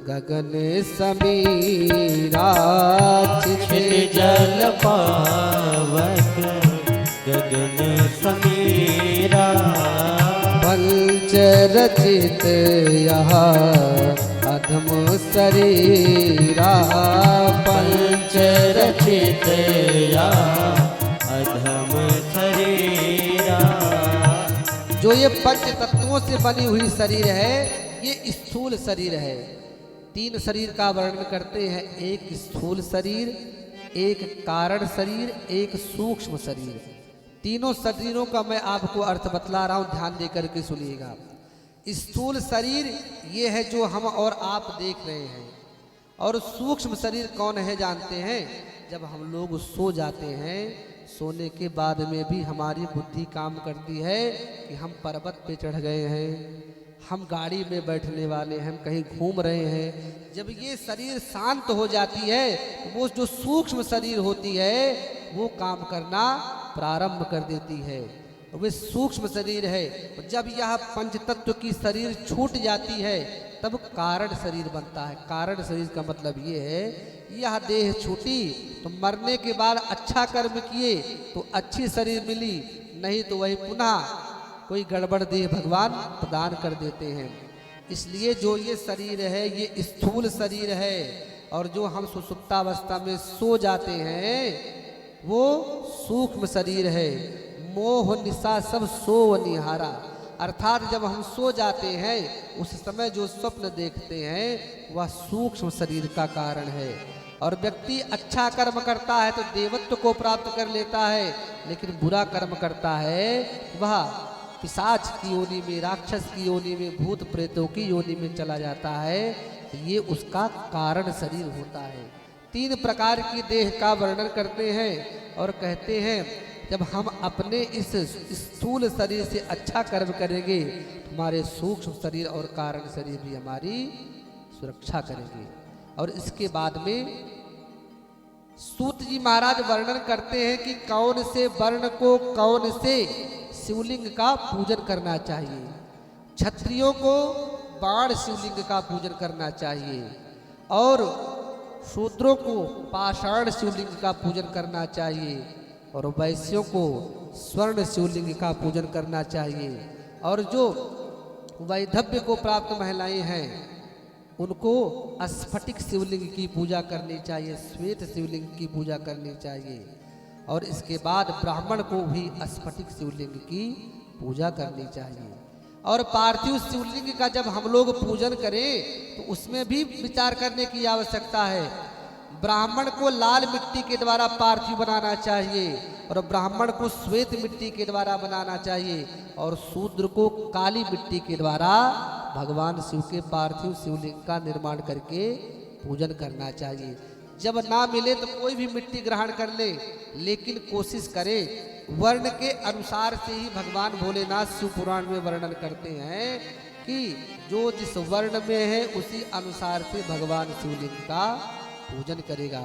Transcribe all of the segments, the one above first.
गगन समीरा छित जल पावक गगन समीरा। पंच रचित यहाँ अधम शरीरा। पंच रचित यहाँ अधम शरीरा। जो ये पंच तत्वों से बनी हुई शरीर है, ये स्थूल शरीर है। तीन शरीर का वर्णन करते हैं, एक स्थूल शरीर, एक कारण शरीर, एक सूक्ष्म शरीर। तीनों शरीरों का मैं आपको अर्थ बतला रहा हूं, ध्यान देकर के सुनिएगा। स्थूल शरीर ये है जो हम और आप देख रहे हैं, और सूक्ष्म शरीर कौन है जानते हैं? जब हम लोग सो जाते हैं, सोने के बाद में भी हमारी बुद्धि काम करती है कि हम पर्वत पे चढ़ गए हैं, हम गाड़ी में बैठने वाले हैं, हम कहीं घूम रहे हैं। जब ये शरीर शांत हो जाती है, वो जो सूक्ष्म शरीर होती है वो काम करना प्रारंभ कर देती है, वे सूक्ष्म शरीर है। जब यह पंच तत्व की शरीर छूट जाती है तब कारण शरीर बनता है। कारण शरीर का मतलब ये है, यह देह छूटी तो मरने के बाद अच्छा कर्म किए तो अच्छी शरीर मिली, नहीं तो वही पुनः कोई गड़बड़ देह भगवान प्रदान कर देते हैं। इसलिए जो ये शरीर है ये स्थूल शरीर है, और जो हम सुषुप्तावस्था में सो जाते हैं वो सूक्ष्म शरीर है। मोह निशा सब सोव निहारा, अर्थात जब हम सो जाते हैं उस समय जो स्वप्न देखते हैं वह सूक्ष्म शरीर का कारण है। और व्यक्ति अच्छा कर्म करता है तो देवत्व को प्राप्त कर लेता है, लेकिन बुरा कर्म करता है वह पिशाच की योनि में, राक्षस की योनि में, भूत प्रेतों की योनि में चला जाता है। ये उसका कारण शरीर होता है। तीन प्रकार की देह का वर्णन करते हैं और कहते हैं जब हम अपने इस स्थूल शरीर से अच्छा कर्म करेंगे, हमारे सूक्ष्म शरीर और कारण शरीर भी हमारी सुरक्षा करेंगे। और इसके बाद में सूत जी महाराज वर्णन करते हैं कि कौन से वर्ण को, कौन से शिवलिंग का पूजन करना चाहिए। क्षत्रियों को बाण शिवलिंग का पूजन करना चाहिए, और शूद्रों को पाषाण शिवलिंग का पूजन करना चाहिए, और वैश्यों को स्वर्ण शिवलिंग का पूजन करना चाहिए। और जो वैधव्य को प्राप्त महिलाएं हैं उनको स्फटिक शिवलिंग की पूजा करनी चाहिए, श्वेत शिवलिंग की पूजा करनी चाहिए। और इसके बाद ब्राह्मण को भी स्फटिक शिवलिंग की पूजा करनी चाहिए। और पार्थिव शिवलिंग का जब हम लोग पूजन करें तो उसमें भी विचार करने की आवश्यकता है। ब्राह्मण को लाल मिट्टी के द्वारा पार्थिव बनाना चाहिए, और ब्राह्मण को श्वेत मिट्टी के द्वारा बनाना चाहिए, और शूद्र को काली मिट्टी के द्वारा भगवान शिव के पार्थिव शिवलिंग का निर्माण करके पूजन करना चाहिए। जब ना मिले तो कोई भी मिट्टी ग्रहण कर ले, लेकिन कोशिश करे वर्ण के अनुसार से ही। भगवान भोलेनाथ शिव पुराण में वर्णन करते हैं कि जो जिस वर्ण में है उसी अनुसार से भगवान शिवलिंग का पूजन करेगा।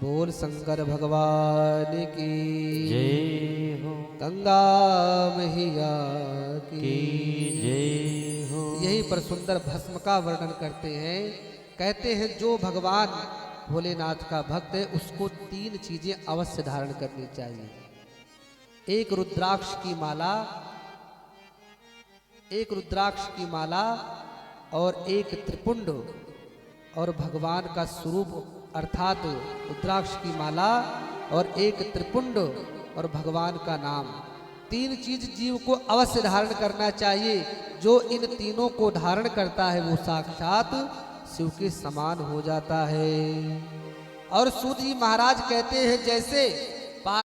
बोल शंकर भगवान की जय हो, गंगा मैया की जय हो। यही पर सुंदर भस्म का वर्णन करते हैं। कहते हैं जो भगवान भोलेनाथ का भक्त है उसको तीन चीजें अवश्य धारण करनी चाहिए। एक रुद्राक्ष की माला, एक रुद्राक्ष की माला, और एक त्रिपुंड, और भगवान का स्वरूप अर्थात रुद्राक्ष की माला और एक त्रिपुंड और भगवान का नाम। तीन चीज जीव को अवश्य धारण करना चाहिए। जो इन तीनों को धारण करता है वो साक्षात शिव के समान हो जाता है। और सूत जी महाराज कहते हैं जैसे